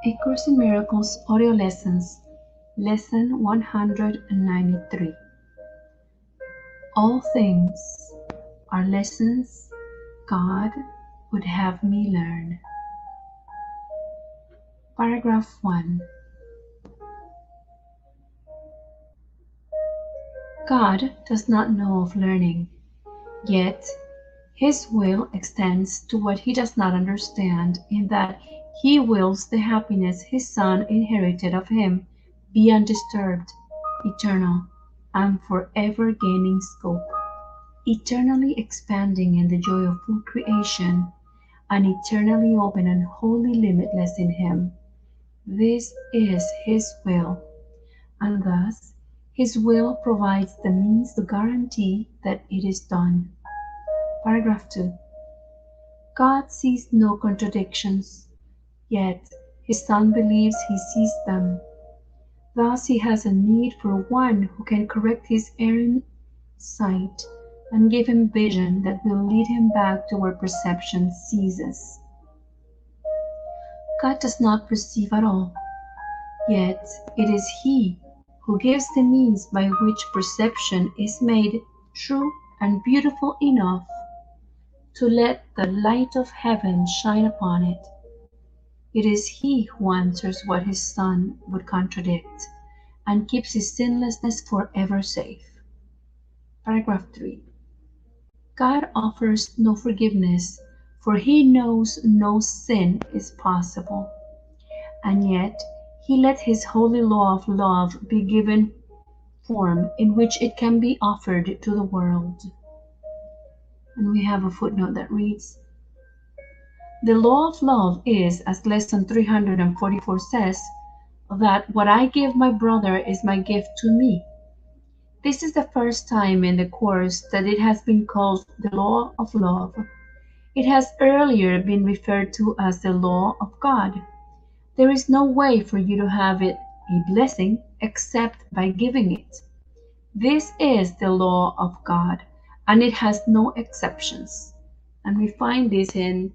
A Course in Miracles Audio Lessons, Lesson 193. All things are lessons God would have me learn. Paragraph 1. God does not know of learning, yet His will extends to what He does not understand, in that He wills the happiness His Son inherited of Him be undisturbed, eternal, and forever gaining scope, eternally expanding in the joy of full creation, and eternally open and wholly limitless in Him. This is His will, and thus His will provides the means to guarantee that it is done. Paragraph 2. God sees no contradictions, yet His Son believes He sees them. Thus He has a need for one who can correct His erring sight and give Him vision that will lead Him back to where perception ceases. God does not perceive at all, yet it is He who gives the means by which perception is made true and beautiful enough to let the light of heaven shine upon it. It is He who answers what His Son would contradict, and keeps His sinlessness forever safe. Paragraph 3. God offers no forgiveness, for He knows no sin is possible, and yet He let His holy law of love be given form in which it can be offered to the world. And we have a footnote that reads, "The law of love is, as lesson 344 says, that what I give my brother is my gift to me." This is the first time in the course that it has been called the law of love. It has earlier been referred to as the law of God. There is no way for you to have it a blessing except by giving it. This is the law of God, and it has no exceptions. And we find this in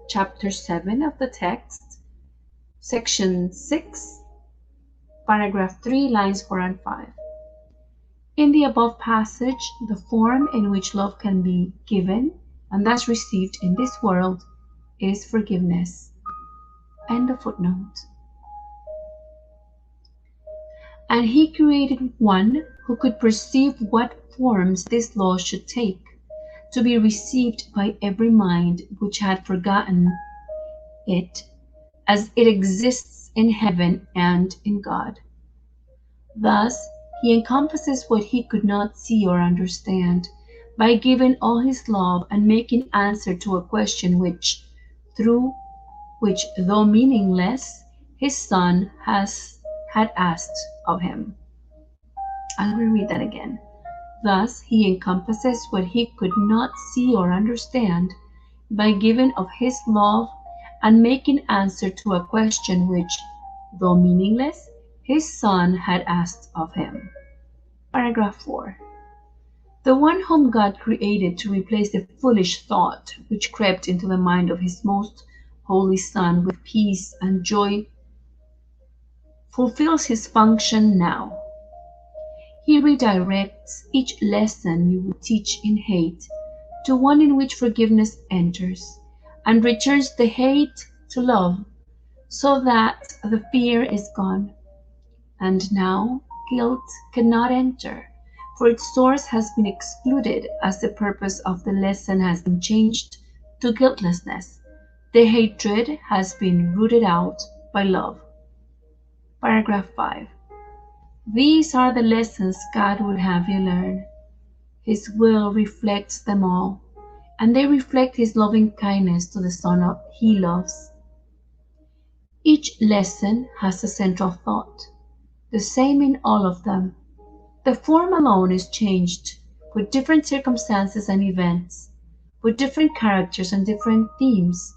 chapter 7 of the text, section 6, paragraph 3, lines 4 and 5. In the above passage, the form in which love can be given and thus received in this world is forgiveness. End of footnote. And He created one who could perceive what forms this law should take, to be received by every mind which had forgotten it, as it exists in heaven and in God. Thus, He encompasses what He could not see or understand, by giving all His love and making answer to a question which, though meaningless, His Son had asked of Him. I will read that again. Thus, He encompasses what He could not see or understand, by giving of His love and making answer to a question which, though meaningless, His Son had asked of Him. Paragraph 4. The one whom God created to replace the foolish thought which crept into the mind of His most holy Son with peace and joy fulfills His function now. He redirects each lesson you would teach in hate to one in which forgiveness enters, and returns the hate to love, so that the fear is gone. And now guilt cannot enter, for its source has been excluded as the purpose of the lesson has been changed to guiltlessness. The hatred has been rooted out by love. Paragraph 5. These are the lessons God would have you learn. His will reflects them all, and they reflect His loving kindness to the Son He loves. Each lesson has a central thought, the same in all of them. The form alone is changed with different circumstances and events, with different characters and different themes,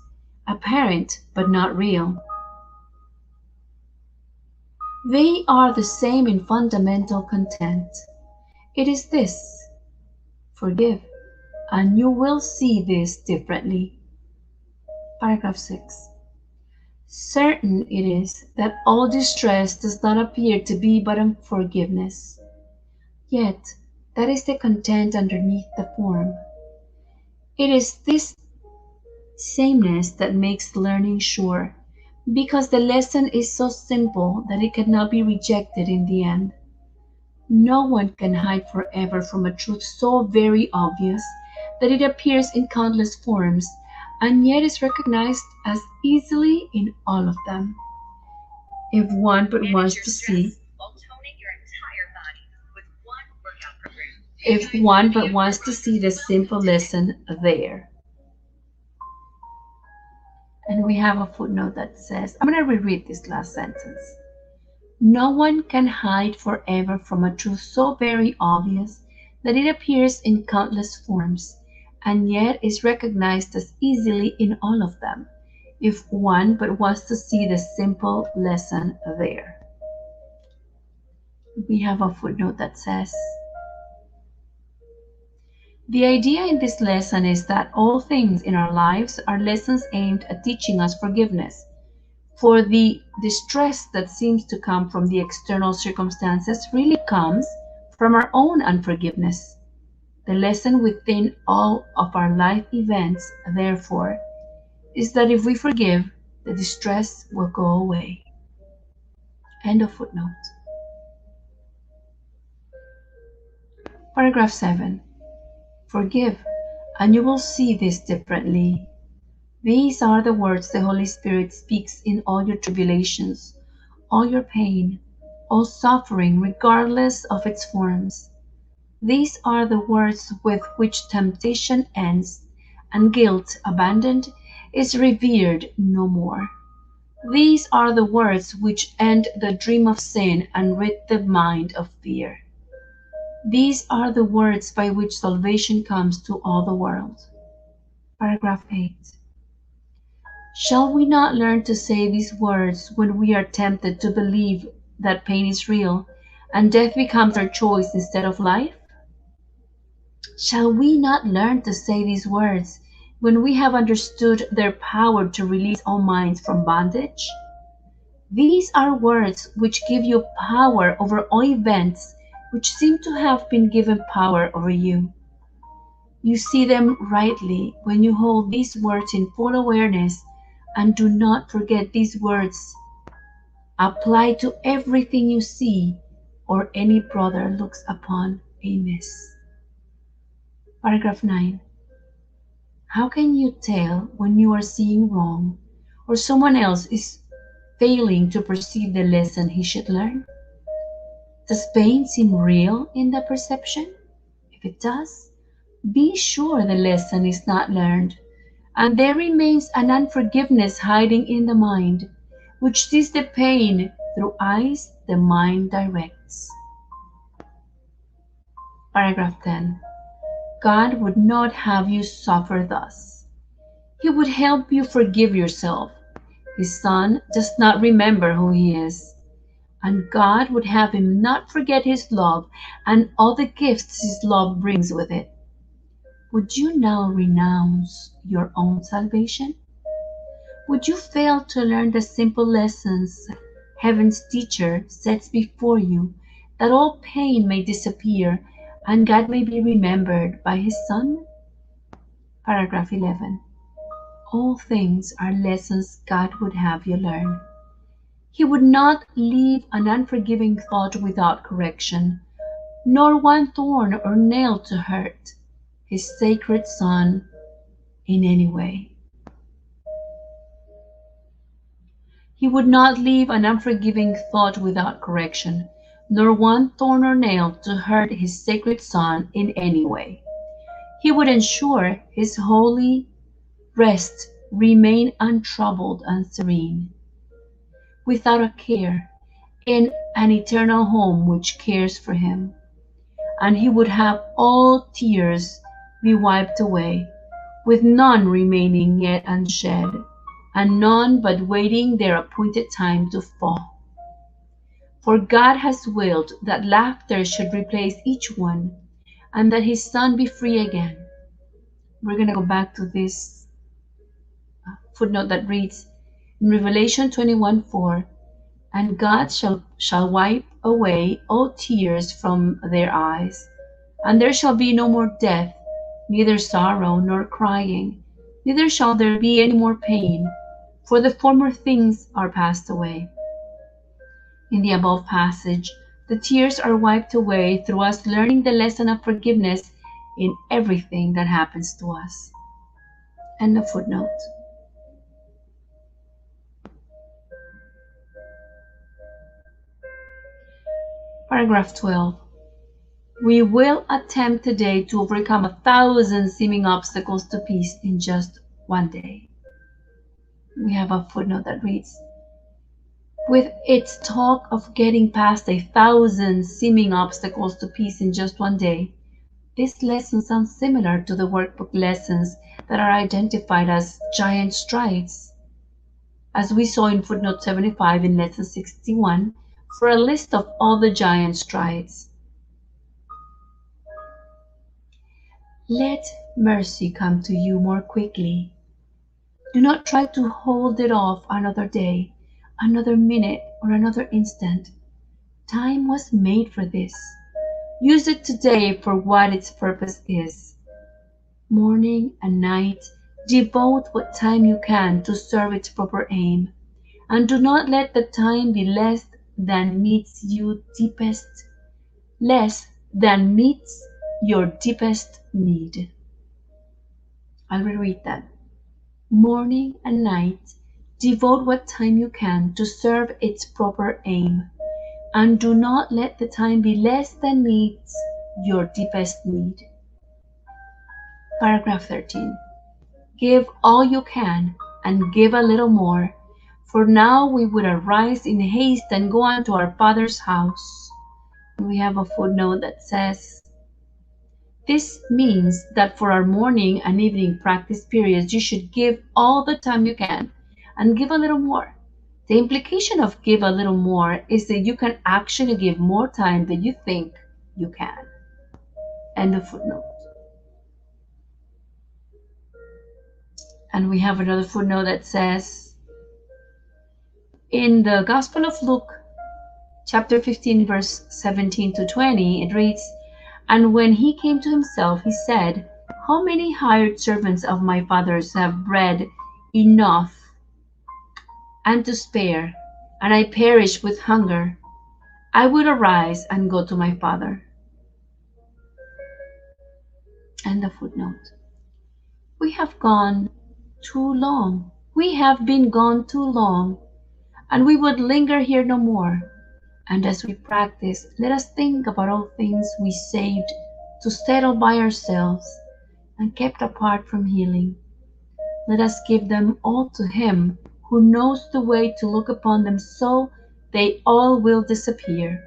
apparent but not real. They are the same in fundamental content. It is this: forgive, and you will see this differently. Paragraph 6. Certain it is that all distress does not appear to be but unforgiveness. Yet that is the content underneath the form. It is this sameness that makes learning sure, because the lesson is so simple that it cannot be rejected in the end. No one can hide forever from a truth so very obvious that it appears in countless forms and yet is recognized as easily in all of them. If one but wants to see, if one but wants to see the simple lesson there. And we have a footnote that says, I'm going to reread this last sentence. No one can hide forever from a truth so very obvious that it appears in countless forms, and yet is recognized as easily in all of them, if one but wants to see the simple lesson there. We have a footnote that says, the idea in this lesson is that all things in our lives are lessons aimed at teaching us forgiveness. For the distress that seems to come from the external circumstances really comes from our own unforgiveness. The lesson within all of our life events, therefore, is that if we forgive, the distress will go away. End of footnote. Paragraph 7. Forgive, and you will see this differently. These are the words the Holy Spirit speaks in all your tribulations, all your pain, all suffering, regardless of its forms. These are the words with which temptation ends, and guilt, abandoned, is revered no more. These are the words which end the dream of sin and rid the mind of fear. These are the words by which salvation comes to all the world. Paragraph 8. Shall we not learn to say these words when we are tempted to believe that pain is real and death becomes our choice instead of life? Shall we not learn to say these words when we have understood their power to release our minds from bondage? These are words which give you power over all events which seem to have been given power over you. You see them rightly when you hold these words in full awareness, and do not forget these words apply to everything you see or any brother looks upon amiss. Paragraph 9. How can you tell when you are seeing wrong or someone else is failing to perceive the lesson he should learn? Does pain seem real in the perception? If it does, be sure the lesson is not learned, and there remains an unforgiveness hiding in the mind, which sees the pain through eyes the mind directs. Paragraph 10. God would not have you suffer thus. He would help you forgive yourself. His Son does not remember who he is, and God would have him not forget his love and all the gifts his love brings with it. Would you now renounce your own salvation? Would you fail to learn the simple lessons Heaven's teacher sets before you, that all pain may disappear and God may be remembered by his Son? Paragraph 11. All things are lessons God would have you learn. He would not leave an unforgiving thought without correction, nor one thorn or nail to hurt his sacred Son in any way. He would not leave an unforgiving thought without correction, nor one thorn or nail to hurt his sacred Son in any way. He would ensure his holy rest remain untroubled and serene, without a care, in an eternal home which cares for him. And he would have all tears be wiped away, with none remaining yet unshed, and none but waiting their appointed time to fall. For God has willed that laughter should replace each one, and that his Son be free again. We're going to go back to this footnote that reads, In Revelation 21:4, and God shall wipe away all tears from their eyes, and there shall be no more death, neither sorrow nor crying, neither shall there be any more pain, for the former things are passed away. In the above passage, the tears are wiped away through us learning the lesson of forgiveness in everything that happens to us. End of footnote. Paragraph 12. We will attempt today to overcome 1,000 seeming obstacles to peace in just one day. We have a footnote that reads, with its talk of getting past 1,000 seeming obstacles to peace in just one day, this lesson sounds similar to the workbook lessons that are identified as giant strides, as we saw in footnote 75 in lesson 61 for a list of all the giant strides. Let mercy come to you more quickly. Do not try to hold it off another day, another minute, or another instant. Time was made for this. Use it today for what its purpose is. Morning and night, devote what time you can to serve its proper aim, and do not let the time be less than meets your deepest need. I'll reread that. Morning and night, devote what time you can to serve its proper aim, and do not let the time be less than meets your deepest need. Paragraph 13. Give all you can, and give a little more, for now we would arise in haste and go unto our Father's house. We have a footnote that says, this means that for our morning and evening practice periods, you should give all the time you can and give a little more. The implication of give a little more is that you can actually give more time than you think you can. End of footnote. And we have another footnote that says, in the Gospel of Luke, chapter 15, verse 17 to 20, it reads, and when he came to himself, he said, how many hired servants of my father's have bread enough and to spare, and I perish with hunger? I would arise and go to my father. End of footnote. We have gone too long. We have been gone too long, and we would linger here no more. And as we practice, let us think about all things we saved to settle by ourselves and kept apart from healing. Let us give them all to Him who knows the way to look upon them so they all will disappear.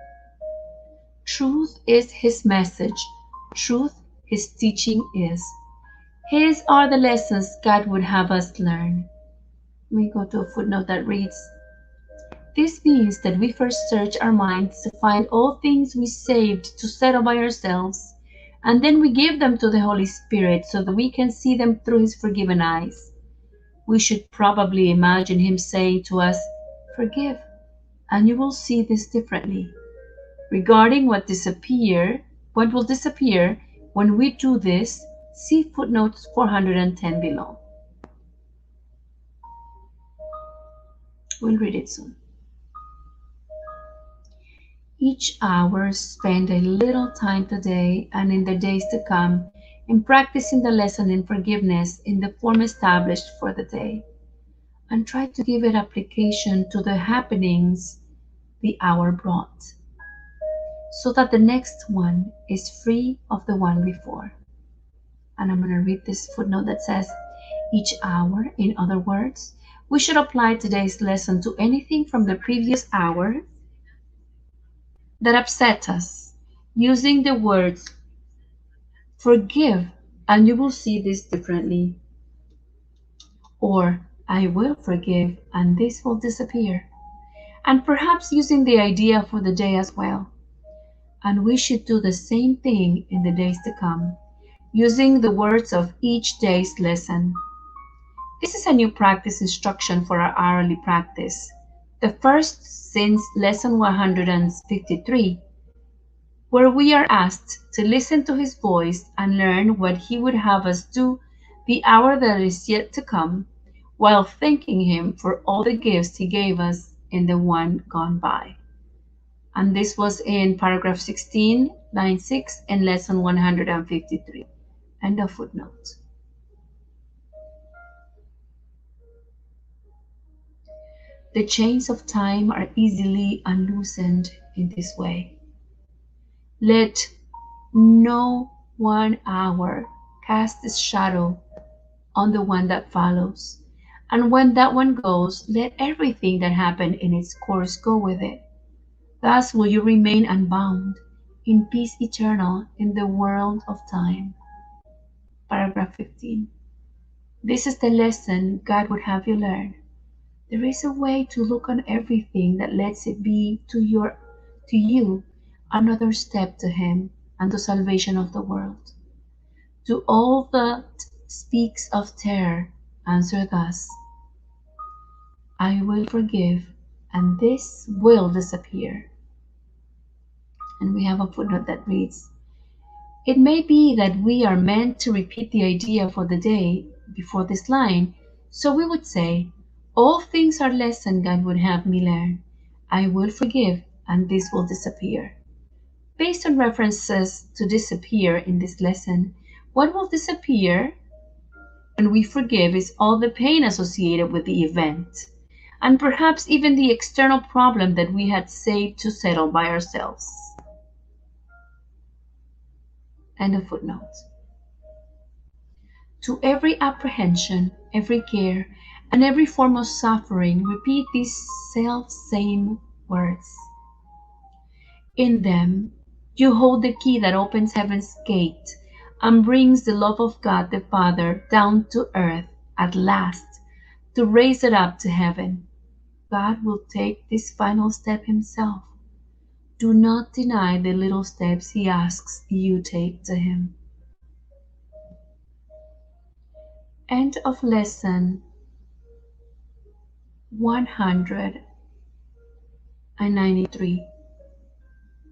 Truth is His message. Truth His teaching is. His are the lessons God would have us learn. We go to a footnote that reads, this means that we first search our minds to find all things we saved to settle by ourselves, and then we give them to the Holy Spirit so that we can see them through His forgiven eyes. We should probably imagine Him saying to us, forgive, and you will see this differently. Regarding what will disappear when we do this, see footnotes 410 below. We'll read it soon. Each hour, spend a little time today and in the days to come in practicing the lesson in forgiveness in the form established for the day, and try to give it application to the happenings the hour brought, so that the next one is free of the one before. And I'm going to read this footnote that says, each hour, in other words, we should apply today's lesson to anything from the previous hour that upset us, using the words, forgive, and you will see this differently, or I will forgive, and this will disappear, and perhaps using the idea for the day as well. And we should do the same thing in the days to come, using the words of each day's lesson. This is a new practice instruction for our hourly practice. The first since lesson 153, where we are asked to listen to his voice and learn what he would have us do the hour that is yet to come, while thanking him for all the gifts he gave us in the one gone by. And this was in paragraph 16, line 6, in lesson 153. And a footnote. The chains of time are easily unloosened in this way. Let no 1 hour cast its shadow on the one that follows. And when that one goes, let everything that happened in its course go with it. Thus will you remain unbound, in peace eternal in the world of time. Paragraph 15. This is the lesson God would have you learn. There is a way to look on everything that lets it be to you another step to Him and the salvation of the world. To all that speaks of terror, answer thus: I will forgive, and this will disappear. And we have a footnote that reads, it may be that we are meant to repeat the idea for the day before this line, so we would say, all things are lesson God would have me learn. I will forgive, and this will disappear. Based on references to disappear in this lesson, what will disappear when we forgive is all the pain associated with the event, and perhaps even the external problem that we had saved to settle by ourselves. End of footnote. To every apprehension, every care, and every form of suffering, repeat these self-same words. In them, you hold the key that opens heaven's gate and brings the love of God the Father down to earth at last to raise it up to heaven. God will take this final step Himself. Do not deny the little steps He asks you take to Him. End of lesson 193.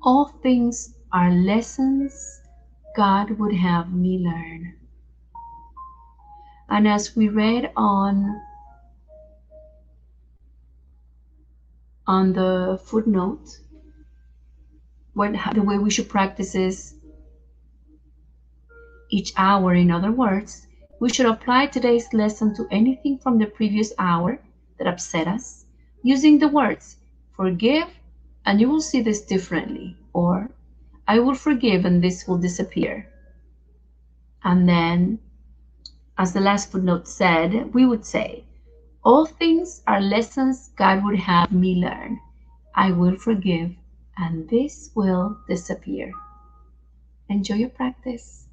All things are lessons God would have me learn. And as we read on the footnote, the way we should practice is each hour. In other words, we should apply today's lesson to anything from the previous hour that upset us, using the words forgive and you will see this differently, or I will forgive and this will disappear. And then, as the last footnote said, we would say, all things are lessons God would have me learn. I will forgive and this will disappear. Enjoy your practice.